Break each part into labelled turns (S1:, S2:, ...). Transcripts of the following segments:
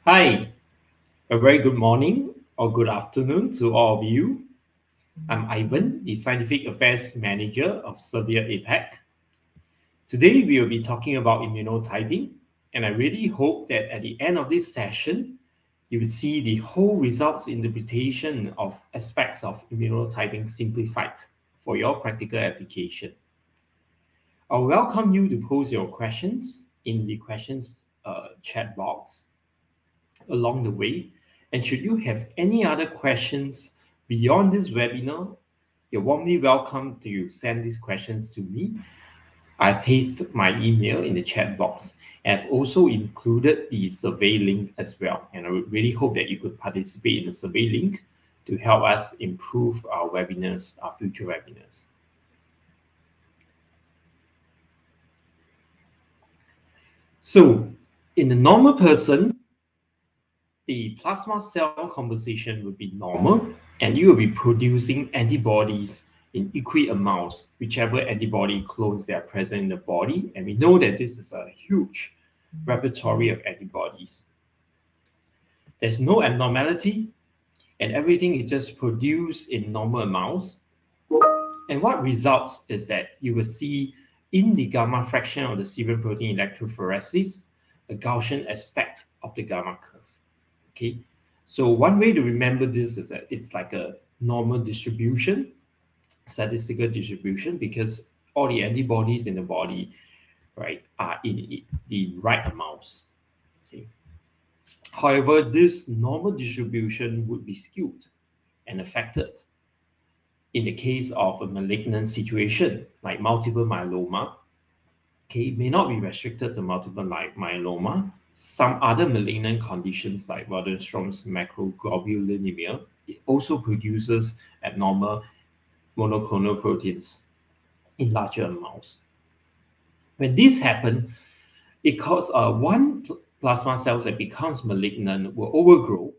S1: Hi, a very good morning or good afternoon to all of you. I'm Ivan, the Scientific Affairs Manager of Sebia APAC. Today we will be talking about immunotyping, and I really hope that at the end of this session, you will see the whole results interpretation of aspects of immunotyping simplified for your practical application. I'll welcome you to post your questions in the questions chat box along the way. And should you have any other questions beyond this webinar, you're warmly welcome to send these questions to me. I pasted my email in the chat box and I've also included the survey link as well. And I would really hope that you could participate in the survey link to help us improve our webinars, our future webinars. So in a normal person, the plasma cell composition will be normal, and you will be producing antibodies in equal amounts, whichever antibody clones that are present in the body. And we know that this is a huge repertoire of antibodies. There's no abnormality, and everything is just produced in normal amounts. And what results is that you will see in the gamma fraction of the serum protein electrophoresis, a Gaussian aspect of the gamma curve. Okay, so one way to remember this is that it's like a normal distribution, statistical distribution, because all the antibodies in the body, right, are in the right amounts. Okay. However, this normal distribution would be skewed and affected in the case of a malignant situation like multiple myeloma. Okay, it may not be restricted to multiple myeloma. Some other malignant conditions like Waldenstrom's macroglobulinemia, it also produces abnormal monoclonal proteins in larger amounts. When this happens, it causes one plasma cells that becomes malignant will overgrow.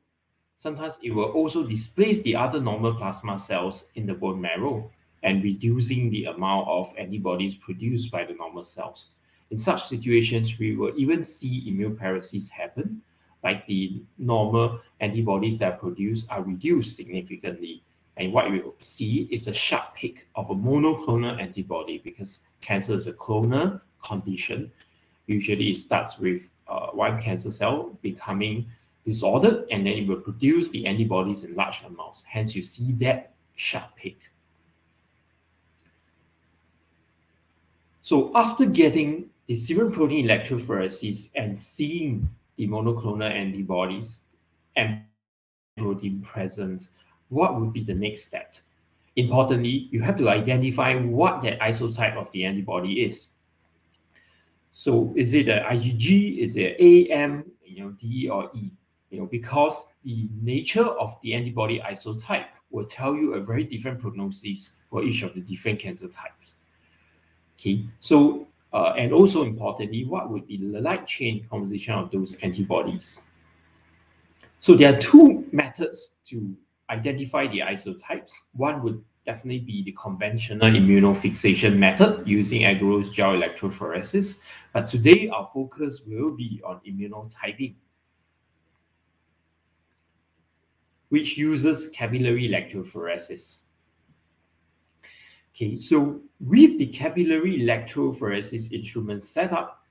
S1: Sometimes it will also displace the other normal plasma cells in the bone marrow and reducing the amount of antibodies produced by the normal cells. In such situations, we will even see immunoparesis happen, like the normal antibodies that are produced are reduced significantly. And what we will see is a sharp peak of a monoclonal antibody, because cancer is a clonal condition. Usually it starts with one cancer cell becoming disordered, and then it will produce the antibodies in large amounts. Hence, you see that sharp peak. So after getting the serum protein electrophoresis and seeing the monoclonal antibodies and protein present, what would be the next step? Importantly, you have to identify what that isotype of the antibody is. So is it an IgG, is it AM, D or E? Because the nature of the antibody isotype will tell you a very different prognosis for each of the different cancer types. Okay, so and also importantly, what would be the light chain composition of those antibodies? So there are two methods to identify the isotypes. One would definitely be the conventional immunofixation method using agarose gel electrophoresis. But today our focus will be on immunotyping, which uses capillary electrophoresis. Okay, so with the capillary electrophoresis instrument setup,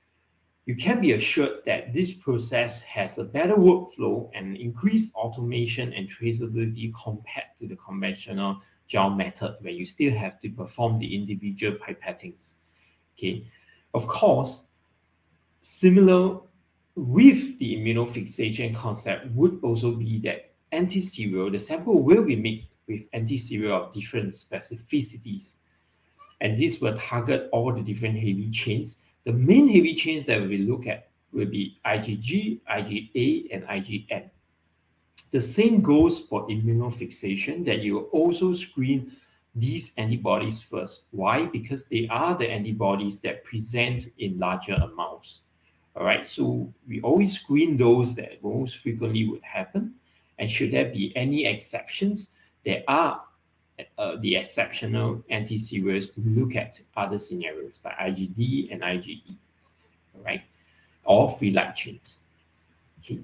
S1: you can be assured that this process has a better workflow and increased automation and traceability compared to the conventional gel method, where you still have to perform the individual pipettings. Okay, of course, similar with the immunofixation concept would also be that anti-serial, the sample will be mixed with anti-serial of different specificities. And this will target all the different heavy chains. The main heavy chains that we look at will be IgG, IgA, and IgM. The same goes for immunofixation, that you will also screen these antibodies first. Why? Because they are the antibodies that present in larger amounts. All right, so we always screen those that most frequently would happen. And should there be any exceptions, there are the exceptional anti-serials to look at other scenarios like IgD and IgE, right? Or free light chains. Okay.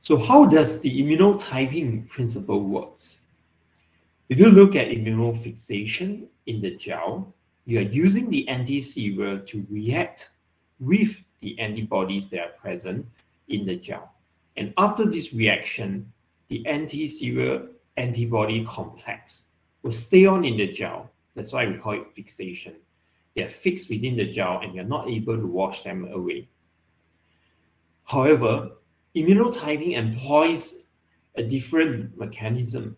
S1: So how does the immunotyping principle works? If you look at immunofixation in the gel, you are using the anti-serum to react with the antibodies that are present in the gel. And after this reaction, the anti-serum antibody complex will stay on in the gel. That's why we call it fixation. They are fixed within the gel and you're not able to wash them away. However, immunotyping employs a different mechanism.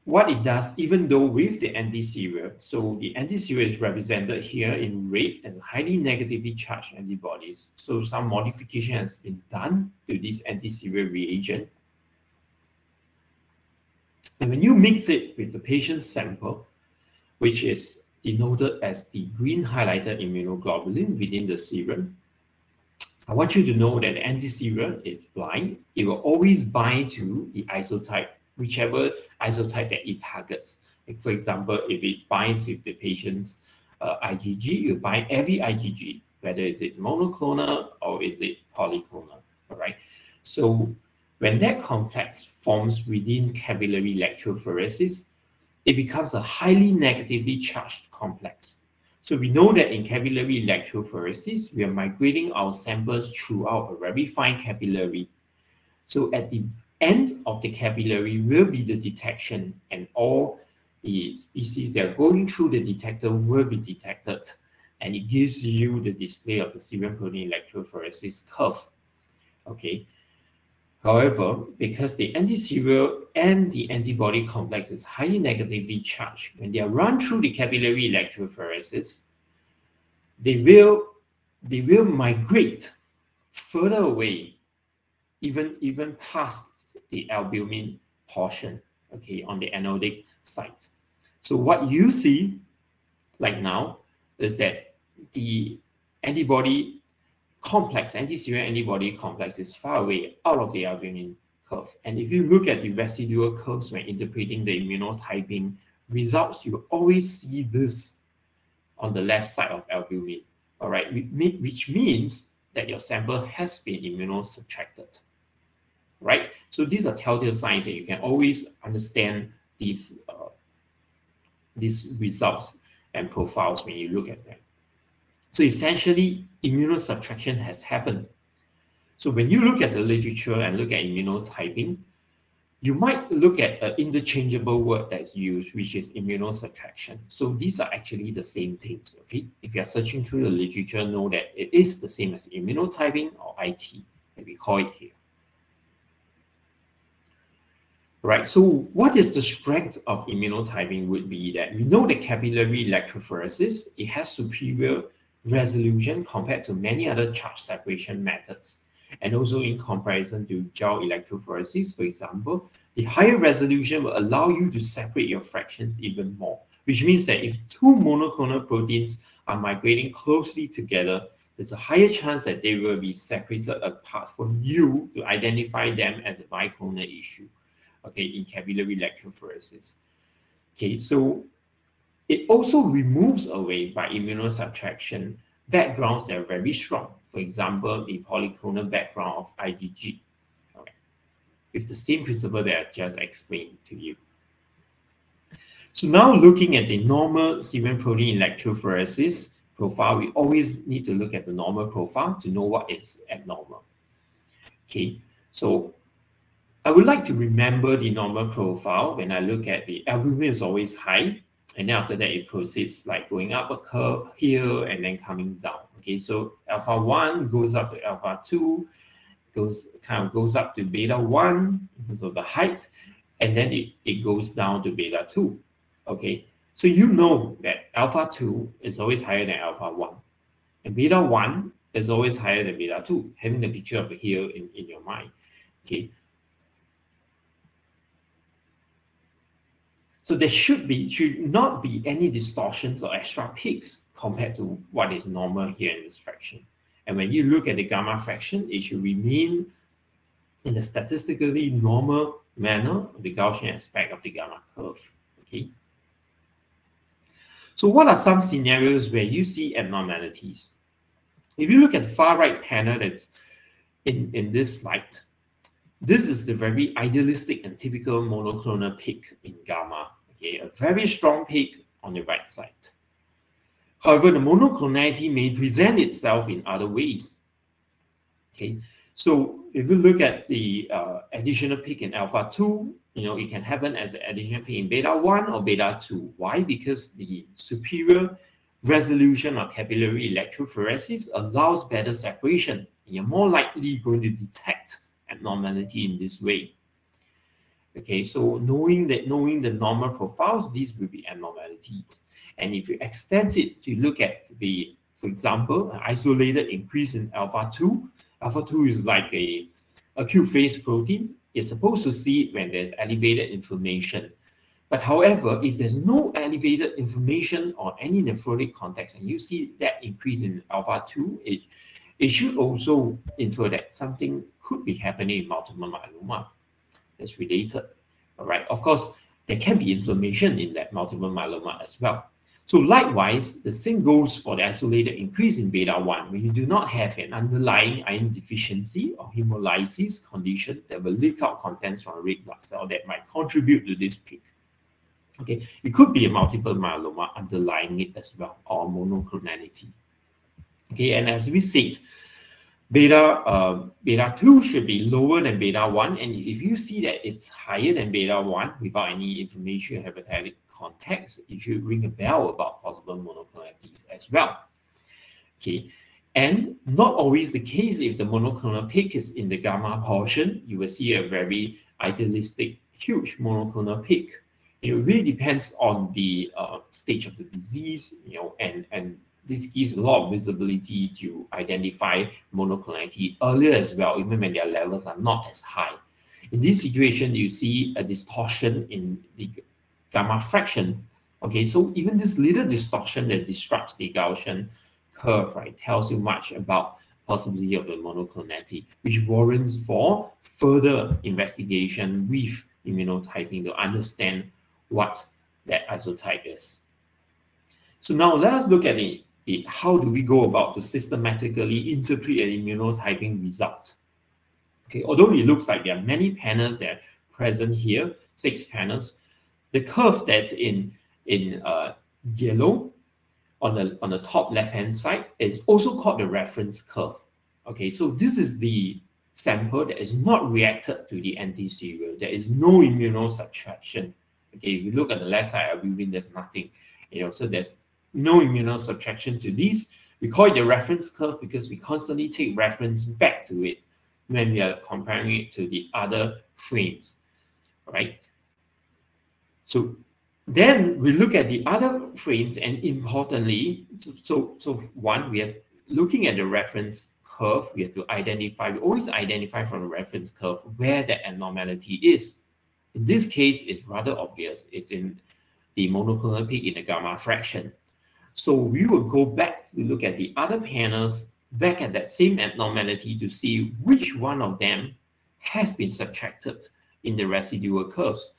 S1: What it does, even though with the anti-serum, so the anti-serum is represented here in red as highly negatively charged antibodies. So some modification has been done to this anti-serum reagent. And when you mix it with the patient's sample, which is denoted as the green highlighted immunoglobulin within the serum, I want you to know that the anti-serum is blind. It will always bind to the isotype, whichever isotype that it targets. Like for example, if it binds with the patient's IgG, you bind every IgG, whether is it monoclonal or is it polyclonal, all right? So when that complex forms within capillary electrophoresis, it becomes a highly negatively charged complex. So we know that in capillary electrophoresis, we are migrating our samples throughout a very fine capillary. So at the end of the capillary will be the detection, and all the species that are going through the detector will be detected, and it gives you the display of the serum protein electrophoresis curve. Okay. However, because the anti-serum and the antibody complex is highly negatively charged, when they are run through the capillary electrophoresis, they will migrate further away, even past the albumin portion, okay, on the anodic site. So what you see like now is that the antibody complex, anti-serum antibody complex is far away out of the albumin curve. And if you look at the residual curves when interpreting the immunotyping results, you always see this on the left side of albumin, all right, which means that your sample has been immunosubtracted, right? So these are telltale signs that you can always understand these results and profiles when you look at them. So essentially, immunosubtraction has happened. So when you look at the literature and look at immunotyping, you might look at an interchangeable word that's used, which is immunosubtraction. So these are actually the same things, okay? If you're searching through the literature, know that it is the same as immunotyping or IT, that we call it here. Right, so what is the strength of immunotyping would be that we know that capillary electrophoresis, it has superior resolution compared to many other charge separation methods. And also in comparison to gel electrophoresis, for example, the higher resolution will allow you to separate your fractions even more, which means that if two monoclonal proteins are migrating closely together, there's a higher chance that they will be separated apart for you to identify them as a biclonal issue, okay, in capillary electrophoresis. Okay, so it also removes away by immunosubtraction backgrounds that are very strong. For example, the polyclonal background of IgG, okay, with the same principle that I just explained to you. So now looking at the normal serum protein electrophoresis profile, we always need to look at the normal profile to know what is abnormal. Okay, so I would like to remember the normal profile when I look at the albumin is always high, and then after that it proceeds like going up a curve here and then coming down. Okay, so alpha 1 goes up to alpha 2, kind of goes up to beta 1 in terms of the height, and then it goes down to beta 2. Okay, so you know that alpha 2 is always higher than alpha 1, and beta 1 is always higher than beta 2, having the picture over here in your mind. Okay, so there should not be any distortions or extra peaks compared to what is normal here in this fraction. And when you look at the gamma fraction, it should remain in the statistically normal manner of the Gaussian aspect of the gamma curve. Okay. So what are some scenarios where you see abnormalities? If you look at the far right panel that's in this slide, this is the very idealistic and typical monoclonal peak in gamma. Okay, a very strong peak on the right side. However, the monoclonality may present itself in other ways. Okay, so if you look at the additional peak in alpha 2, it can happen as an additional peak in beta 1 or beta 2. Why? Because the superior resolution of capillary electrophoresis allows better separation. And you're more likely going to detect abnormality in this way. Okay, so knowing the normal profiles, these will be abnormalities. And if you extend it to look at the, for example, an isolated increase in alpha 2. Alpha 2 is like a acute phase protein. You're supposed to see it when there's elevated inflammation. But however, if there's no elevated inflammation or any nephrotic context, and you see that increase in alpha 2, it should also infer that something could be happening in multiple myeloma that's related. All right. Of course, there can be inflammation in that multiple myeloma as well. So likewise, the same goes for the isolated increase in beta 1, when you do not have an underlying iron deficiency or hemolysis condition that will leak out contents from a red blood cell that might contribute to this peak. Okay, it could be a multiple myeloma underlying it as well, or monoclonality. Okay, and as we said, beta 2 should be lower than beta 1, and if you see that it's higher than beta 1 without any inflammation or hepatitic context, it should ring a bell about possible monoclonalities as well. Okay, and not always the case. If the monoclonal peak is in the gamma portion, you will see a very idealistic, huge monoclonal peak. It really depends on the stage of the disease, and this gives a lot of visibility to identify monoclonality earlier as well, even when their levels are not as high. In this situation, you see a distortion in the gamma fraction. Okay, so even this little distortion that disrupts the Gaussian curve, right, tells you much about possibility of the monoclonality, which warrants for further investigation with immunotyping to understand what that isotype is. So now let us look at how do we go about to systematically interpret an immunotyping result. Okay, although it looks like there are many panels that are present here, 6 panels, the curve that's in yellow on the top left-hand side is also called the reference curve. Okay, so this is the sample that is not reacted to the anti-serial. There is no immunosubtraction. Okay, if you look at the left side of urine, there's nothing. So there's no immunosubtraction to these. We call it the reference curve because we constantly take reference back to it when we are comparing it to the other frames. All right. So then we look at the other frames, and importantly, so one, we are looking at the reference curve. We have to identify, we always identify from the reference curve where the abnormality is. In this case, it's rather obvious. It's in the monoclonal peak in the gamma fraction. So we will go back to look at the other panels, back at that same abnormality to see which one of them has been subtracted in the residual curves.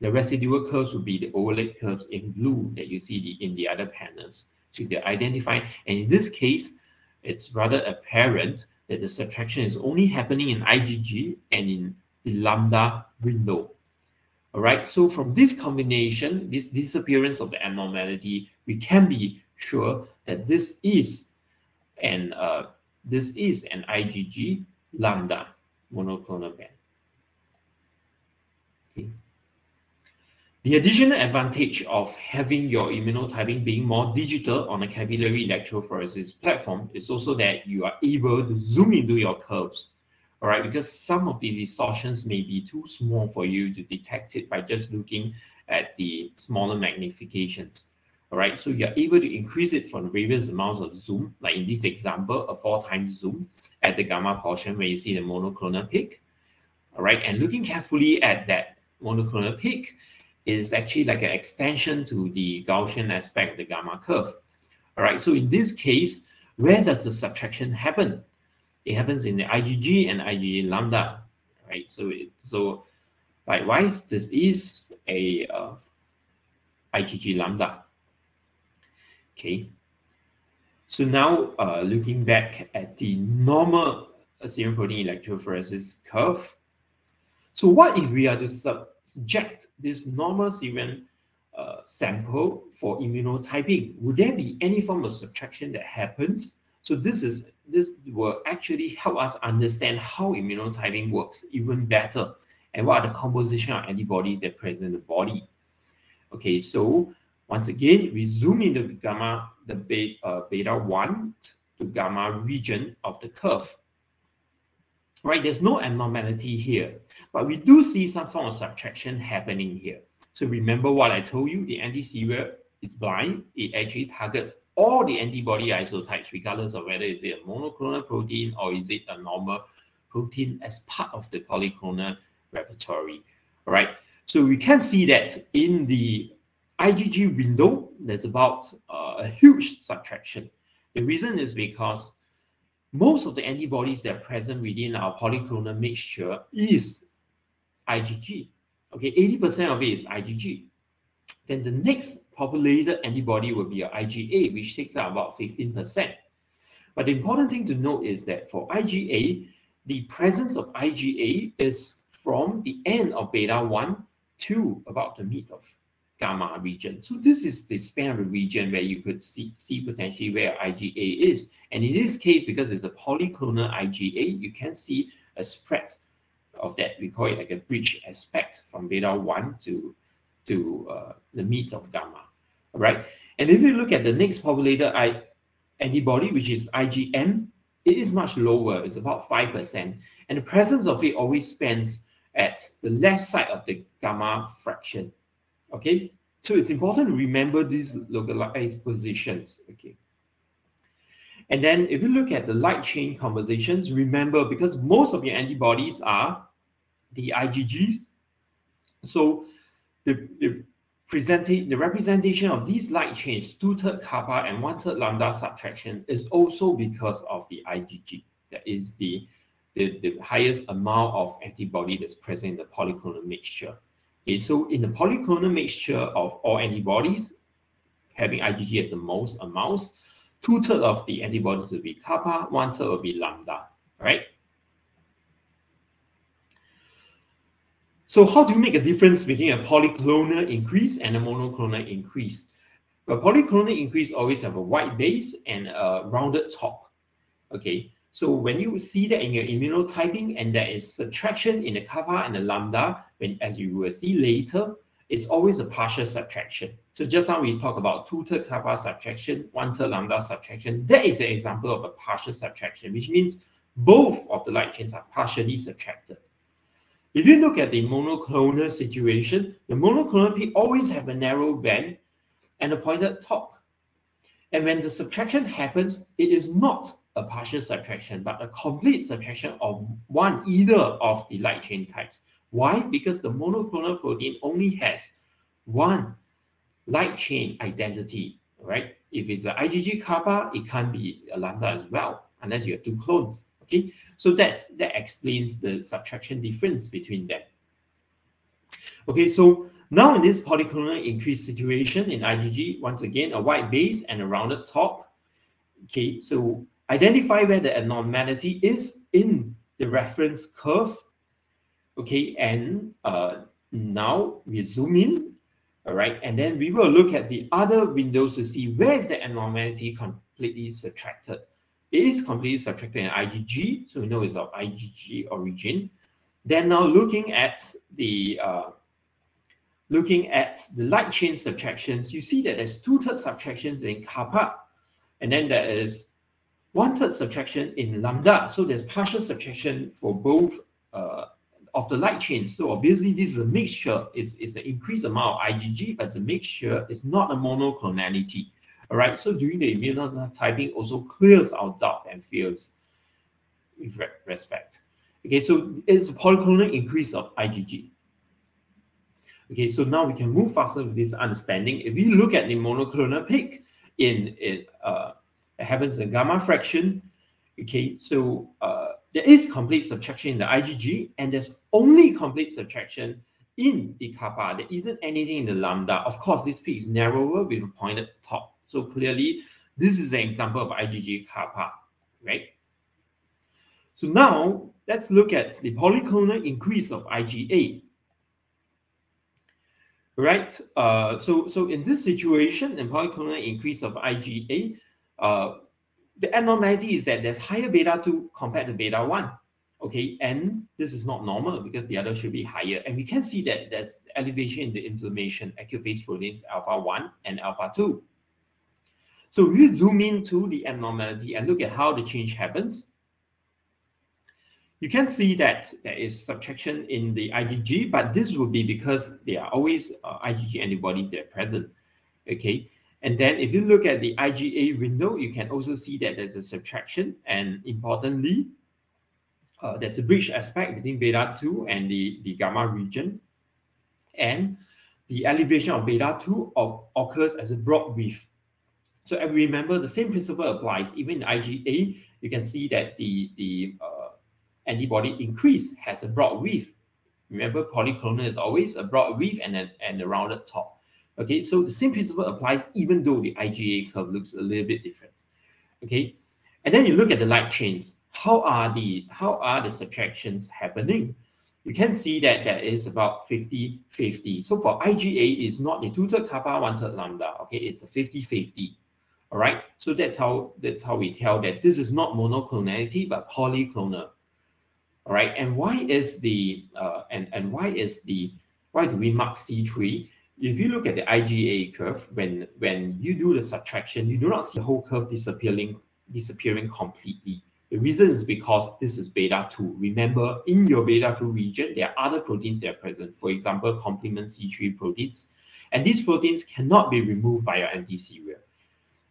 S1: The residual curves will be the overlaid curves in blue that you see in the other panels. So they identify, and in this case, it's rather apparent that the subtraction is only happening in IgG and in the lambda window. All right, so from this combination, this disappearance of the abnormality, we can be sure that this is an IgG lambda monoclonal band. Okay. The additional advantage of having your immunotyping being more digital on a capillary electrophoresis platform is also that you are able to zoom into your curves. All right, because some of the distortions may be too small for you to detect it by just looking at the smaller magnifications. All right, so you're able to increase it for the various amounts of zoom, like in this example, a 4x zoom at the gamma portion where you see the monoclonal peak. All right, and looking carefully at that monoclonal peak is actually like an extension to the Gaussian aspect of the gamma curve. All right, so in this case, where does the subtraction happen? It happens in the IgG and IgG lambda, right? So likewise, this is a IgG lambda. Okay. So now looking back at the normal serum protein electrophoresis curve, So what if we are to subject this normal serum sample for immunotyping? Would there be any form of subtraction that happens? So this will actually help us understand how immunotyping works even better, and what are the composition of antibodies that are present in the body. Okay, so once again, we zoom into the beta 1 to gamma region of the curve. Right, there's no abnormality here, but we do see some form of subtraction happening here. So remember what I told you, the anti-serial is blind. It actually targets all the antibody isotypes, regardless of whether is it a monoclonal protein or is it a normal protein, as part of the polyclonal repertoire. All right, so we can see that in the IgG window, there's about a huge subtraction. The reason is because most of the antibodies that are present within our polyclonal mixture is IgG. Okay, 80% of it is IgG. Then the next populated antibody will be IgA, which takes up about 15%. But the important thing to note is that for IgA, the presence of IgA is from the end of beta 1 to about the mid of gamma region. So this is the span of the region where you could see potentially where IgA is. And in this case, because it's a polyclonal IgA, you can see a spread of that. We call it like a bridge aspect from beta 1 to the mid of gamma. All right. And if you look at the next populated antibody, which is IgM, it is much lower. It's about 5%. And the presence of it always spans at the left side of the gamma fraction. Okay, so it's important to remember these localized positions. Okay, and then if you look at the light chain compositions, remember, because most of your antibodies are the IgGs, so the representation of these light chains, 2/3 kappa and 1/3 lambda subtraction, is also because of the IgG. That is the highest amount of antibody that's present in the polyclonal mixture. Okay, so in the polyclonal mixture of all antibodies, having IgG as the most amounts, 2/3 of the antibodies will be kappa, 1/3 will be lambda, right? So how do you make a difference between a polyclonal increase and a monoclonal increase? A polyclonal increase always have a white base and a rounded top. Okay, so when you see that in your immunotyping and there is subtraction in the kappa and the lambda, as you will see later, it's always a partial subtraction. So just now we talked about 2/3 kappa subtraction, 1/3 lambda subtraction. That is an example of a partial subtraction, which means both of the light chains are partially subtracted. If you look at the monoclonal situation, the monoclonal peak always have a narrow band and a pointed top. And when the subtraction happens, it is not a partial subtraction, but a complete subtraction of either of the light chain types. Why? Because the monoclonal protein only has one light chain identity, right? If it's an IgG kappa, it can't be a lambda as well, unless you have two clones. Okay, so that explains the subtraction difference between them. Okay, so now in this polyclonal increase situation in IgG, once again, a white base and a rounded top. Okay, so identify where the abnormality is in the reference curve. Okay, and now we zoom in, all right, and then we will look at the other windows to see where is the abnormality completely subtracted. It is completely subtracted in IgG, so we know it's of IgG origin. Then now looking at the light chain subtractions, you see that there's 2/3 subtractions in kappa, and then there is 1/3 subtraction in lambda. So there's partial subtraction for both of the light chains. So obviously this is a mixture. It's an increased amount of IgG, but it's a mixture. It's not a monoclonality. All right. So doing the immunotyping also clears our doubt and fears with respect. Okay. So it's a polyclonal increase of IgG. Okay. So now we can move faster with this understanding. If we look at the monoclonal peak it happens in gamma fraction. Okay. So there is complete subtraction in the IgG, and there's only complete subtraction in the kappa. There isn't anything in the lambda. Of course, this peak is narrower with a pointed top. So clearly, this is an example of IgG kappa, right? So now let's look at the polyclonal increase of IgA. Right. So in this situation, in polyclonal increase of IgA, the abnormality is that there's higher beta 2 compared to beta 1. Okay, and this is not normal because the other should be higher. And we can see that there's elevation in the inflammation, acute phase proteins alpha 1 and alpha 2. So we zoom into the abnormality and look at how the change happens. You can see that there is subtraction in the IgG, but this will be because there are always IgG antibodies that are present. Okay, and then if you look at the IgA window, you can also see that there's a subtraction, and importantly, there's a bridge aspect between beta 2 and the gamma region, and the elevation of beta 2 occurs as a broad width. So remember, the same principle applies. Even in IgA, you can see that the antibody increase has a broad width. Remember, polyclonal is always a broad width and a rounded top. Okay, so the same principle applies even though the IgA curve looks a little bit different. Okay, and then you look at the light chains. How are the subtractions happening? You can see that there is about 50-50. So for IgA, it's not the 2/3 kappa, 1/3 lambda. Okay, it's a 50-50. All right. So that's how we tell that this is not monoclonality but polyclonal. All right. And why is the why do we mark C3? If you look at the IgA curve, when you do the subtraction, you do not see the whole curve disappearing completely. The reason is because this is beta 2. Remember, in your beta 2 region, there are other proteins that are present. For example, complement C3 proteins. And these proteins cannot be removed by your anti-serial.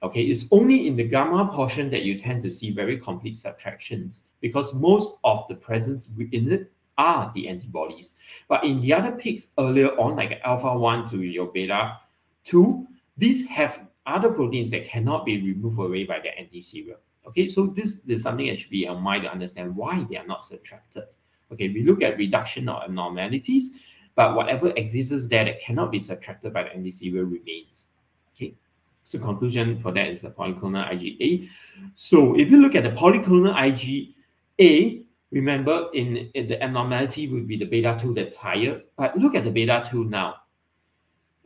S1: Okay, it's only in the gamma portion that you tend to see very complete subtractions because most of the presence within it are the antibodies. But in the other peaks earlier on, like alpha 1 to your beta 2, these have other proteins that cannot be removed away by the anti-serial. Okay, so this is something that should be on mind to understand why they are not subtracted. Okay, we look at reduction of abnormalities, but whatever exists there that cannot be subtracted by the anti-serial remains. Okay, so conclusion for that is the polyclonal IgA. So if you look at the polyclonal IgA, remember in the abnormality would be the beta 2 that's higher, but look at the beta 2 now.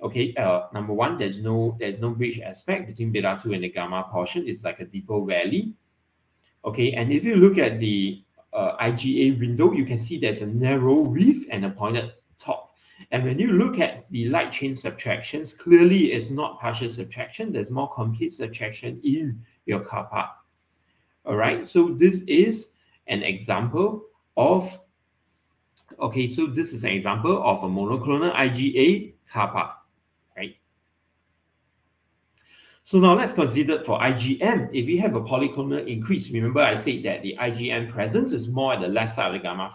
S1: Okay, number one, there's no bridge aspect between beta 2 and the gamma portion. It's like a depot valley. Okay, and if you look at the IgA window, you can see there's a narrow width and a pointed top. And when you look at the light chain subtractions, clearly it's not partial subtraction. There's more complete subtraction in your kappa. All right, so this is an example of, okay, so this is an example of a monoclonal IgA kappa. So now let's consider for IgM. If we have a polyclonal increase, remember I said that the IgM presence is more at the left side of the gamma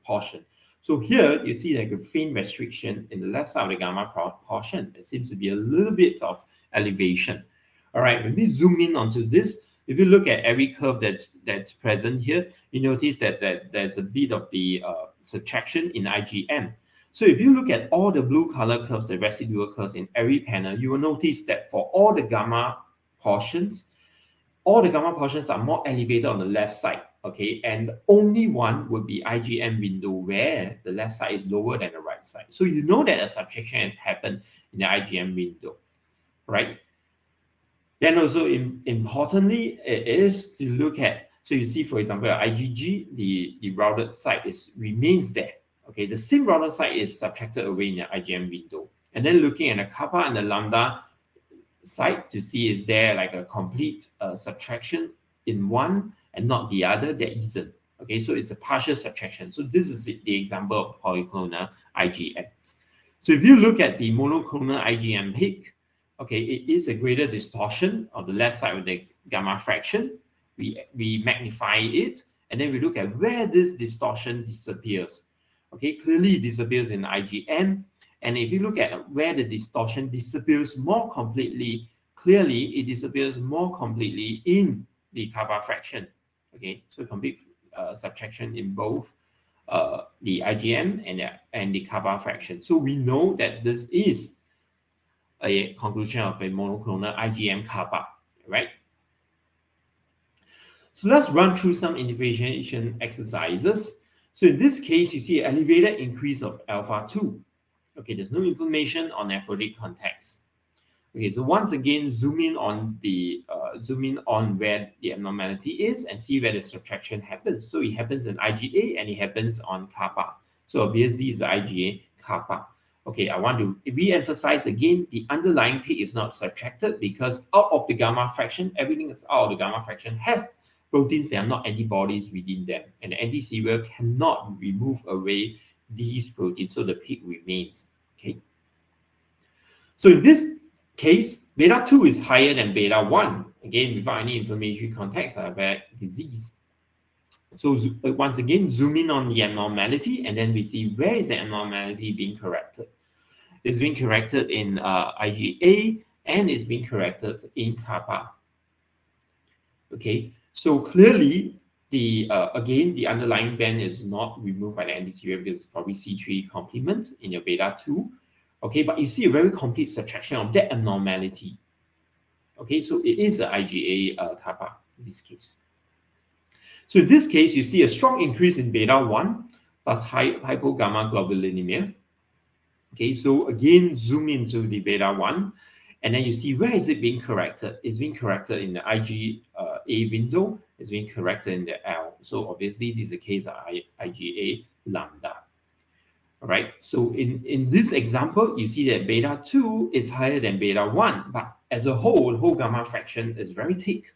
S1: portion. So here you see like a faint restriction in the left side of the gamma portion. There seems to be a little bit of elevation. All right, when we zoom in onto this, if you look at every curve that's present here, you notice that there's a bit of the subtraction in IgM. So if you look at all the blue color curves, the residual curves in every panel, you will notice that for all the gamma portions are more elevated on the left side, okay? And only one would be IgM window where the left side is lower than the right side. So you know that a subtraction has happened in the IgM window, right? Then also importantly, it is to look at, so you see, for example, IgG, the rounded side remains there. Okay, the same rounded side is subtracted away in the IgM window. And then looking at the kappa and the lambda side to see is there like a complete subtraction in one and not the other. There isn't. Okay, so it's a partial subtraction. So this is the example of polyclonal IgM. So if you look at the monoclonal IgM peak, okay, it is a greater distortion of the left side of the gamma fraction. We magnify it, and then we look at where this distortion disappears. Okay, clearly it disappears in IgM. And if you look at where the distortion disappears more completely, clearly it disappears more completely in the kappa fraction. Okay, so complete subtraction in both the IgM and the kappa fraction. So we know that this is a conclusion of a monoclonal IgM kappa, right? So let's run through some integration exercises. So in this case, you see an elevated increase of alpha-2. Okay, there's no information on nephrotic context. Okay, so once again, zoom in on where the abnormality is and see where the subtraction happens. So it happens in IgA and it happens on kappa. So obviously it's the IgA kappa. Okay, I want to re-emphasize again, the underlying peak is not subtracted because out of the gamma fraction, everything that's out of the gamma fraction has proteins that are not antibodies within them. And the anti-serial cannot remove away these proteins, so the peak remains. Okay. So in this case, beta-2 is higher than beta-1. Again, without any inflammatory context, about disease. So once again, zoom in on the abnormality, and then we see where is the abnormality being corrected. It's being corrected in IgA, and it's being corrected in kappa. Okay, so clearly, again, the underlying band is not removed by the anti-serial because it's probably C3 complement in your beta-2. Okay, but you see a very complete subtraction of that abnormality. Okay, so it is the IgA kappa in this case. So in this case, you see a strong increase in beta-1 plus hypogammaglobulinemia. Okay, so again, zoom into the beta-1, and then you see where is it being corrected. It's being corrected in the IgA window. It's being corrected in the L. So obviously, this is the case of IgA lambda. All right, so in this example, you see that beta-2 is higher than beta-1, but as a whole gamma fraction is very thick.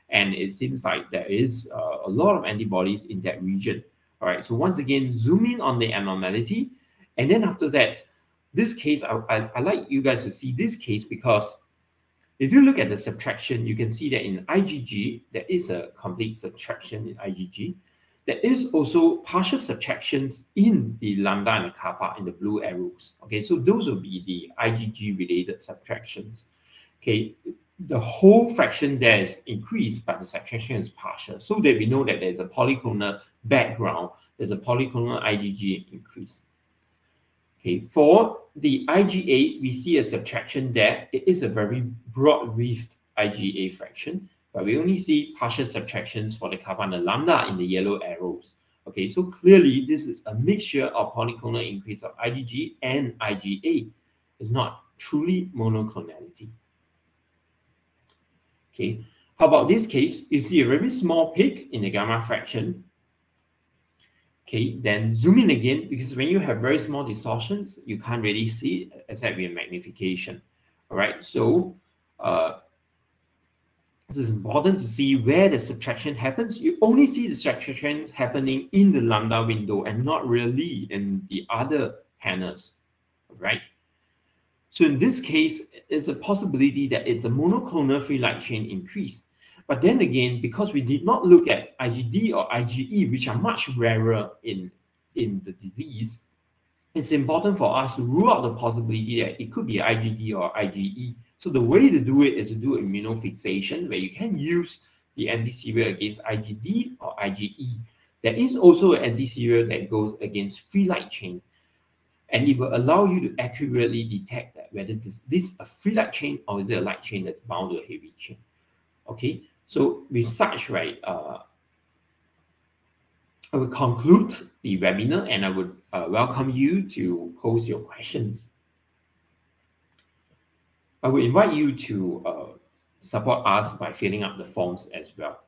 S1: And it seems like there is a lot of antibodies in that region. All right, so once again, zoom in on the abnormality. And then after that, this case, I like you guys to see this case because if you look at the subtraction, you can see that in IgG, there is a complete subtraction in IgG. There is also partial subtractions in the lambda and the kappa in the blue arrows. Okay, so those will be the IgG-related subtractions. Okay, the whole fraction there is increased, but the subtraction is partial, so that we know that there's a polyclonal background, there's a polyclonal IgG increase. Okay, for the IgA, we see a subtraction there. It is a very broad-wreathed IgA fraction, but we only see partial subtractions for the kappa and the lambda in the yellow arrows. Okay, so clearly this is a mixture of polyclonal increase of IgG and IgA. It's not truly monoclonality. Okay, how about this case? You see a very small peak in the gamma fraction. Okay, then zoom in again, because when you have very small distortions, you can't really see it except with magnification. All right, so this is important to see where the subtraction happens. You only see the subtraction happening in the lambda window and not really in the other panels. All right. So in this case, it's a possibility that it's a monoclonal free light chain increase. But then again, because we did not look at IgD or IgE, which are much rarer in the disease, it's important for us to rule out the possibility that it could be IgD or IgE. So the way to do it is to do immunofixation, where you can use the anti-serial against IgD or IgE. There is also an anti-serial that goes against free light chain. And it will allow you to accurately detect that whether this is a free light chain or is it a light chain that's bound to a heavy chain. Okay, so with such, right, I will conclude the webinar and I would welcome you to pose your questions. I will invite you to support us by filling up the forms as well.